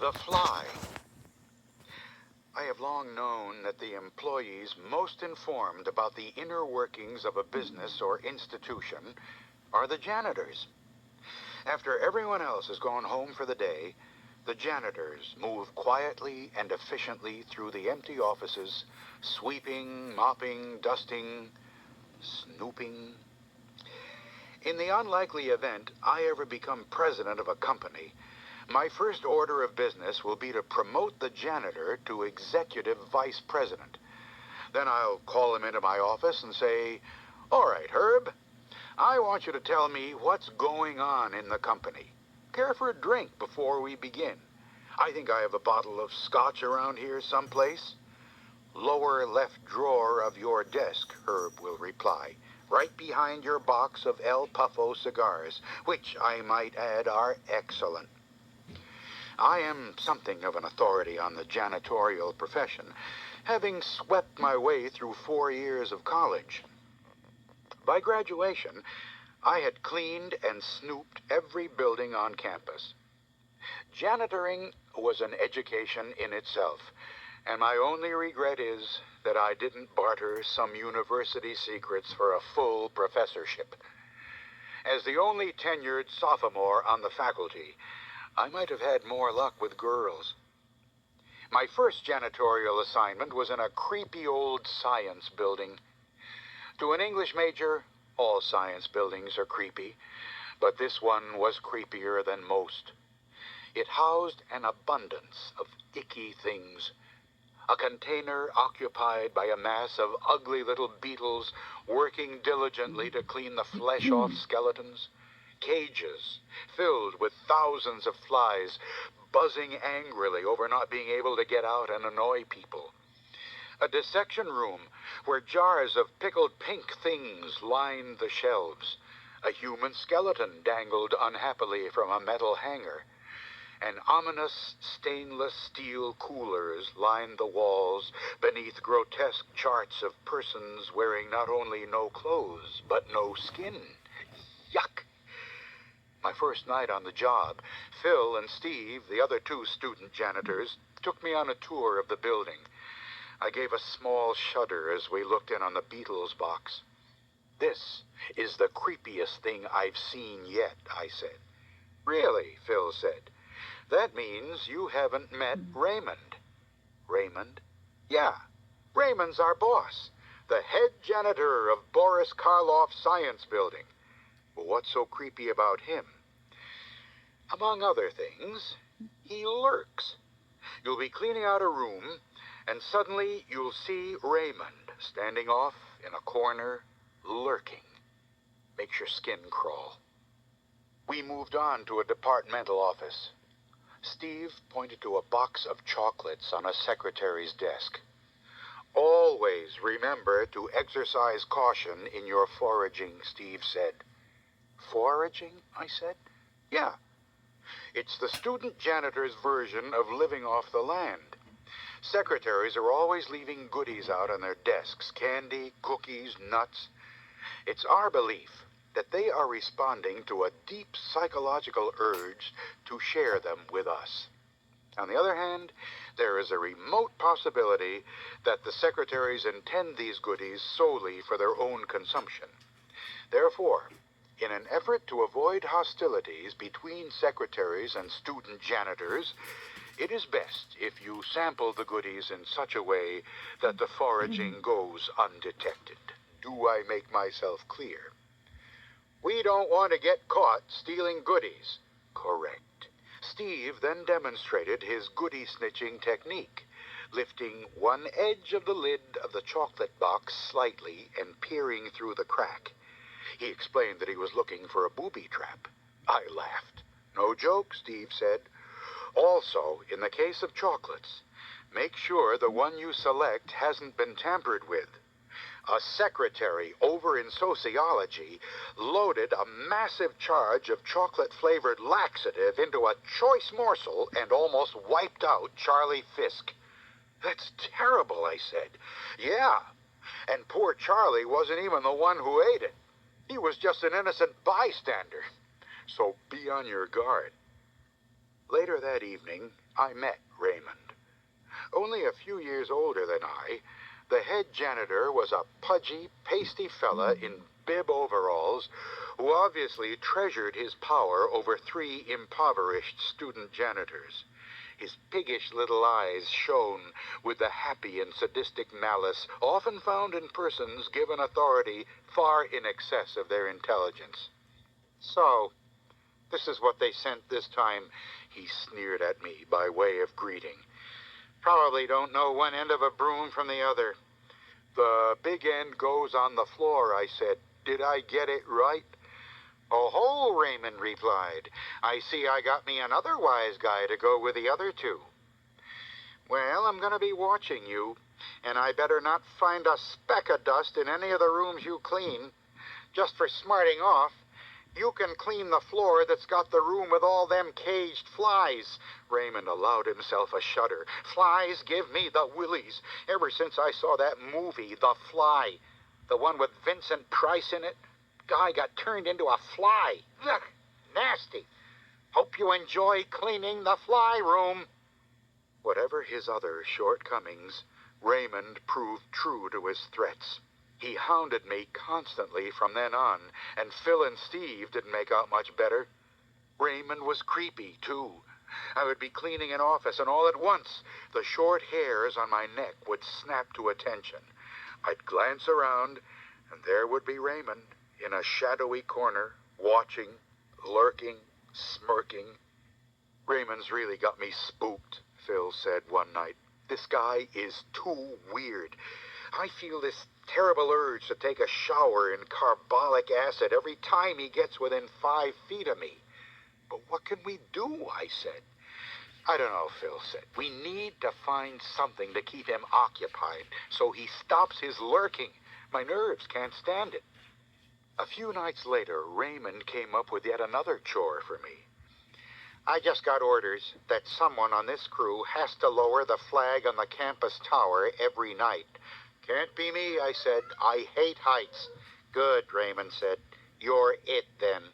The Fly. I have long known that the employees most informed about the inner workings of a business or institution are the janitors. After everyone else has gone home for the day, the janitors move quietly and efficiently through the empty offices, sweeping, mopping, dusting, snooping. In the unlikely event I ever become president of a company, my first order of business will be to promote the janitor to executive vice president. Then I'll call him into my office and say, "All right, Herb, I want you to tell me what's going on in the company. Care for a drink before we begin? I think I have a bottle of scotch around here someplace." "Lower left drawer of your desk," Herb will reply. "Right behind your box of El Puffo cigars, which I might add are excellent." I am something of an authority on the janitorial profession, having swept my way through 4 years of college. By graduation, I had cleaned and snooped every building on campus. Janitoring was an education in itself, and my only regret is that I didn't barter some university secrets for a full professorship. As the only tenured sophomore on the faculty, I might have had more luck with girls. My first janitorial assignment was in a creepy old science building. To an English major, all science buildings are creepy, but this one was creepier than most. It housed an abundance of icky things. A container occupied by a mass of ugly little beetles working diligently to clean the flesh off skeletons. Cages filled with thousands of flies buzzing angrily over not being able to get out and annoy people. A dissection room where jars of pickled pink things lined the shelves. A human skeleton dangled unhappily from a metal hanger. And ominous stainless steel coolers lined the walls beneath grotesque charts of persons wearing not only no clothes, but no skin. Yuck! My first night on the job, Phil and Steve, the other 2 student janitors, took me on a tour of the building. I gave a small shudder as we looked in on the Beatles box. "This is the creepiest thing I've seen yet," I said. "Really?" Phil said. "That means you haven't met Raymond." "Raymond?" "Yeah, Raymond's our boss, the head janitor of Boris Karloff's science building." "What's so creepy about him?" "Among other things, he lurks. You'll be cleaning out a room, and suddenly you'll see Raymond standing off in a corner, lurking. Makes your skin crawl." We moved on to a departmental office. Steve pointed to a box of chocolates on a secretary's desk. "Always remember to exercise caution in your foraging," Steve said. "Foraging?" I said. "Yeah. It's the student janitor's version of living off the land. Secretaries are always leaving goodies out on their desks, candy, cookies, nuts. It's our belief that they are responding to a deep psychological urge to share them with us. On the other hand, there is a remote possibility that the secretaries intend these goodies solely for their own consumption. Therefore, in an effort to avoid hostilities between secretaries and student janitors, it is best if you sample the goodies in such a way that the foraging goes undetected. Do I make myself clear? We don't want to get caught stealing goodies." "Correct." Steve then demonstrated his goodie-snitching technique, lifting one edge of the lid of the chocolate box slightly and peering through the crack. He explained that he was looking for a booby trap. I laughed. "No joke," Steve said. "Also, in the case of chocolates, make sure the one you select hasn't been tampered with. A secretary over in sociology loaded a massive charge of chocolate-flavored laxative into a choice morsel and almost wiped out Charlie Fisk." "That's terrible," I said. "Yeah, and poor Charlie wasn't even the one who ate it. He was just an innocent bystander. So be on your guard." Later that evening, I met Raymond. Only a few years older than I, the head janitor was a pudgy, pasty fella in bib overalls who obviously treasured his power over three impoverished student janitors. His piggish little eyes shone with the happy and sadistic malice often found in persons given authority far in excess of their intelligence. "So, this is what they sent this time," he sneered at me by way of greeting. "Probably don't know one end of a broom from the other." "The big end goes on the floor," I said. "Did I get it right?" "Oh ho," Raymond replied. "I see I got me another wise guy to go with the other two." "Well, I'm going to be watching you, and I better not find a speck of dust in any of the rooms you clean. Just for smarting off, you can clean the floor that's got the room with all them caged flies." Raymond allowed himself a shudder. "Flies give me the willies ever since I saw that movie, The Fly. The one with Vincent Price in it. Guy got turned into a fly. Ugh, nasty. Hope you enjoy cleaning the fly room." Whatever his other shortcomings, Raymond proved true to his threats. He hounded me constantly from then on, and Phil and Steve didn't make out much better. Raymond was creepy, too. I would be cleaning an office, and all at once, the short hairs on my neck would snap to attention. I'd glance around, and there would be Raymond, in a shadowy corner, watching, lurking, smirking. "Raymond's really got me spooked," Phil said one night. "This guy is too weird. I feel this terrible urge to take a shower in carbolic acid every time he gets within 5 feet of me." "But what can we do?" I said. "I don't know," Phil said. "We need to find something to keep him occupied so he stops his lurking. My nerves can't stand it." A few nights later, Raymond came up with yet another chore for me. "I just got orders that someone on this crew has to lower the flag on the campus tower every night." "Can't be me," I said. "I hate heights." "Good," Raymond said. "You're it, then."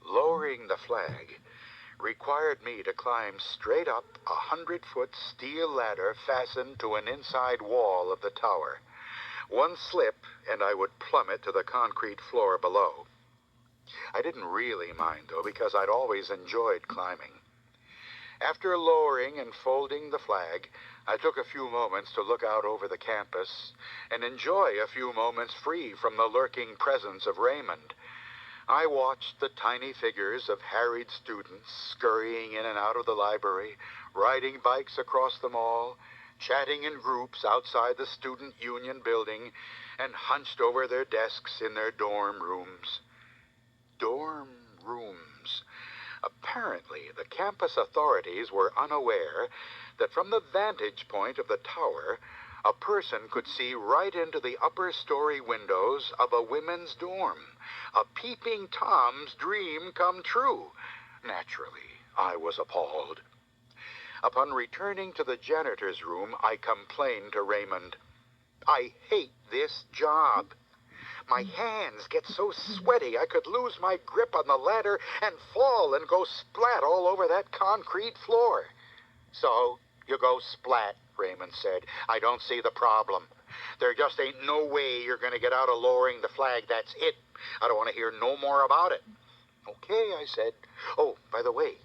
Lowering the flag required me to climb straight up a 100-foot steel ladder fastened to an inside wall of the tower. One slip, and I would plummet to the concrete floor below. I didn't really mind, though, because I'd always enjoyed climbing. After lowering and folding the flag, I took a few moments to look out over the campus and enjoy a few moments free from the lurking presence of Raymond. I watched the tiny figures of harried students scurrying in and out of the library, riding bikes across the mall, chatting in groups outside the student union building, and hunched over their desks in their dorm rooms. Dorm rooms. Apparently, the campus authorities were unaware that from the vantage point of the tower, a person could see right into the upper story windows of a women's dorm. A peeping Tom's dream come true. Naturally, I was appalled. Upon returning to the janitor's room, I complained to Raymond. "I hate this job. My hands get so sweaty I could lose my grip on the ladder and fall and go splat all over that concrete floor." "So, you go splat," Raymond said. "I don't see the problem. There just ain't no way you're going to get out of lowering the flag. That's it. I don't want to hear no more about it." "Okay," I said. "Oh, by the way,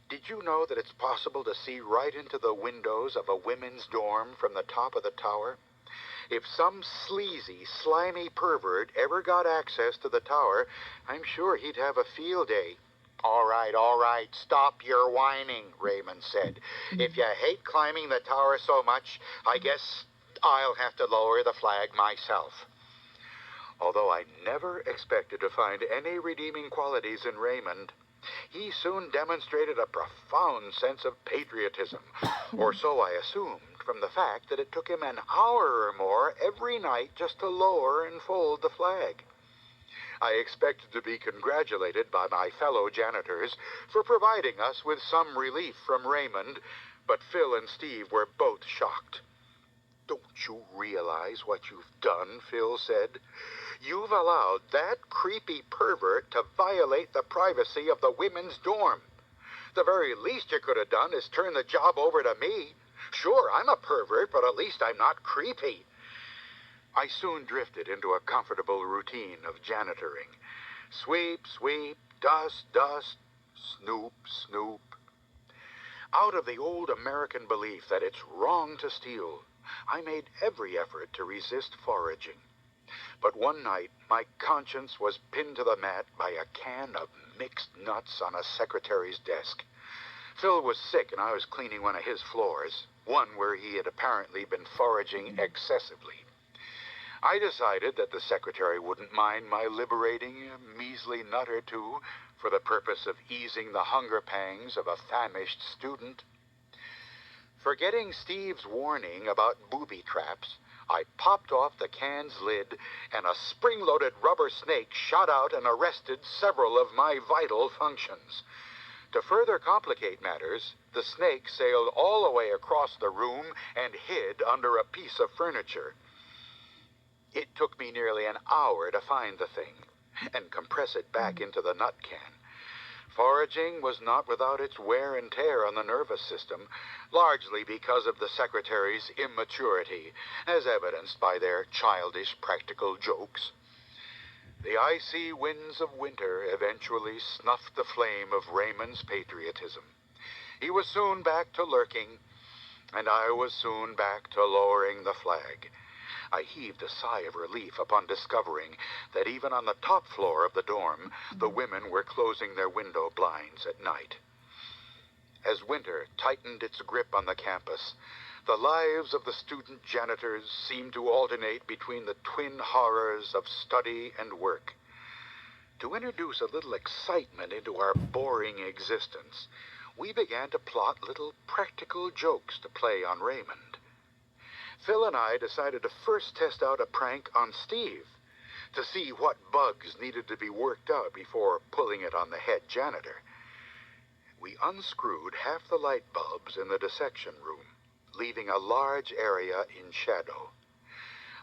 did you know that it's possible to see right into the windows of a women's dorm from the top of the tower? If some sleazy, slimy pervert ever got access to the tower, I'm sure he'd have a field day." All right, stop your whining," Raymond said. "If you hate climbing the tower so much, I guess I'll have to lower the flag myself." Although I never expected to find any redeeming qualities in Raymond, he soon demonstrated a profound sense of patriotism, or so I assumed from the fact that it took him an hour or more every night just to lower and fold the flag. I expected to be congratulated by my fellow janitors for providing us with some relief from Raymond, but Phil and Steve were both shocked. "Don't you realize what you've done?" Phil said. "You've allowed that creepy pervert to violate the privacy of the women's dorm. The very least you could have done is turn the job over to me. Sure, I'm a pervert, but at least I'm not creepy. I soon drifted into a comfortable routine of janitoring. Sweep, sweep, dust, dust, snoop, snoop. Out of the old American belief that it's wrong to steal, I made every effort to resist foraging. But one night, my conscience was pinned to the mat by a can of mixed nuts on a secretary's desk. Phil was sick, and I was cleaning one of his floors, one where he had apparently been foraging excessively. I decided that the secretary wouldn't mind my liberating a measly nut or two for the purpose of easing the hunger pangs of a famished student. Forgetting Steve's warning about booby traps, I popped off the can's lid, and a spring-loaded rubber snake shot out and arrested several of my vital functions. To further complicate matters, the snake sailed all the way across the room and hid under a piece of furniture. It took me nearly an hour to find the thing and compress it back into the nut can. Foraging was not without its wear and tear on the nervous system, largely because of the secretary's immaturity, as evidenced by their childish practical jokes. The icy winds of winter eventually snuffed the flame of Raymond's patriotism. He was soon back to lurking, and I was soon back to lowering the flag. I heaved a sigh of relief upon discovering that even on the top floor of the dorm, the women were closing their window blinds at night. As winter tightened its grip on the campus, the lives of the student janitors seemed to alternate between the twin horrors of study and work. To introduce a little excitement into our boring existence, we began to plot little practical jokes to play on Raymond. Phil and I decided to first test out a prank on Steve to see what bugs needed to be worked out before pulling it on the head janitor. We unscrewed half the light bulbs in the dissection room, leaving a large area in shadow.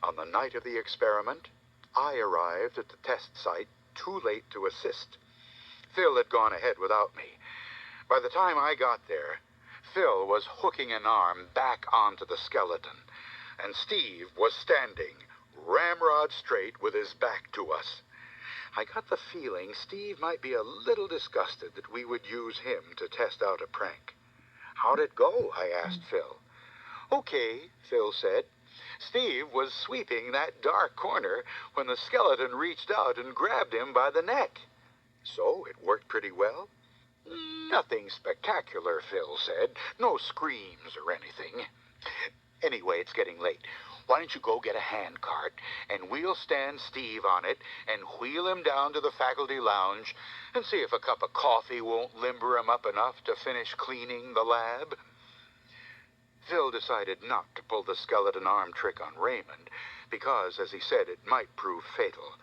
On the night of the experiment, I arrived at the test site too late to assist. Phil had gone ahead without me. By the time I got there, Phil was hooking an arm back onto the skeleton, and Steve was standing, ramrod straight, with his back to us. I got the feeling Steve might be a little disgusted that we would use him to test out a prank. "How'd it go?" I asked Phil. "Okay," Phil said. "Steve was sweeping that dark corner when the skeleton reached out and grabbed him by the neck." "So it worked pretty well?" "Nothing spectacular," Phil said. "No screams or anything. Anyway, it's getting late. Why don't you go get a hand cart, and we'll stand Steve on it and wheel him down to the faculty lounge and see if a cup of coffee won't limber him up enough to finish cleaning the lab." Phil decided not to pull the skeleton arm trick on Raymond because, as he said, it might prove fatal.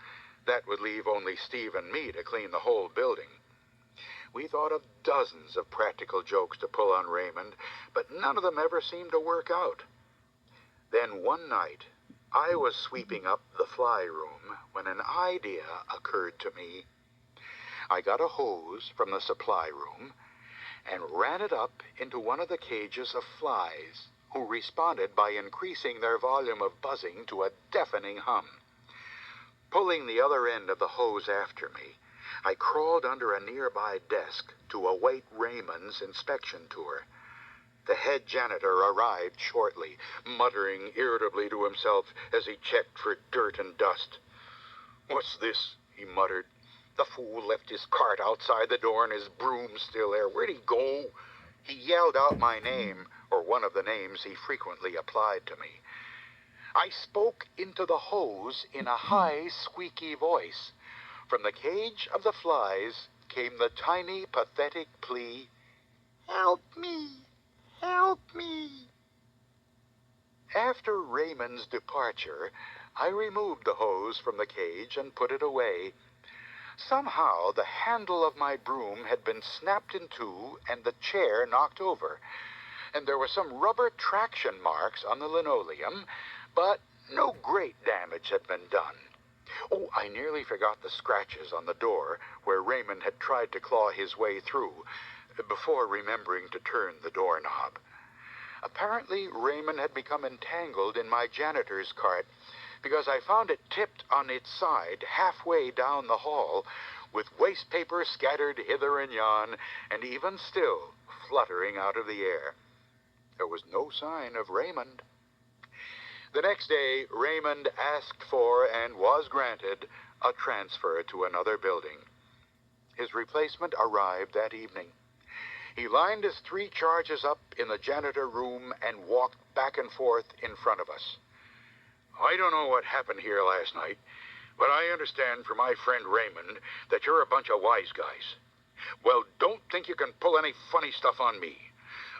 That would leave only Steve and me to clean the whole building. We thought of dozens of practical jokes to pull on Raymond, but none of them ever seemed to work out. Then one night, I was sweeping up the fly room when an idea occurred to me. I got a hose from the supply room and ran it up into one of the cages of flies, who responded by increasing their volume of buzzing to a deafening hum. Pulling the other end of the hose after me, I crawled under a nearby desk to await Raymond's inspection tour. The head janitor arrived shortly, muttering irritably to himself as he checked for dirt and dust. "What's this?" he muttered. "The fool left his cart outside the door and his broom still there. Where'd he go?" He yelled out my name, or one of the names he frequently applied to me. I spoke into the hose in a high, squeaky voice. From the cage of the flies came the tiny, pathetic plea, "Help me! Help me!" After Raymond's departure, I removed the hose from the cage and put it away. Somehow the handle of my broom had been snapped in two and the chair knocked over, and there were some rubber traction marks on the linoleum, but no great damage had been done. Oh, I nearly forgot the scratches on the door where Raymond had tried to claw his way through. before remembering to turn the doorknob. Apparently, Raymond had become entangled in my janitor's cart because I found it tipped on its side halfway down the hall, with waste paper scattered hither and yon, and even still fluttering out of the air. There was no sign of Raymond. The next day, Raymond asked for and was granted a transfer to another building. His replacement arrived that evening. He lined his 3 charges up in the janitor room and walked back and forth in front of us. I don't know what happened here last night, but I understand from my friend Raymond that you're a bunch of wise guys. Well, don't think you can pull any funny stuff on me.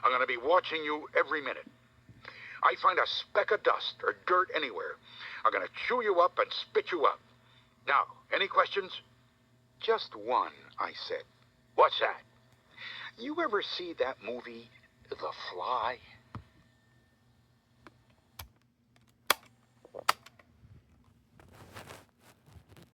I'm going to be watching you every minute. I find a speck of dust or dirt anywhere, I'm going to chew you up and spit you up. Now, any questions? Just one, I said. What's that? You ever see that movie, The Fly?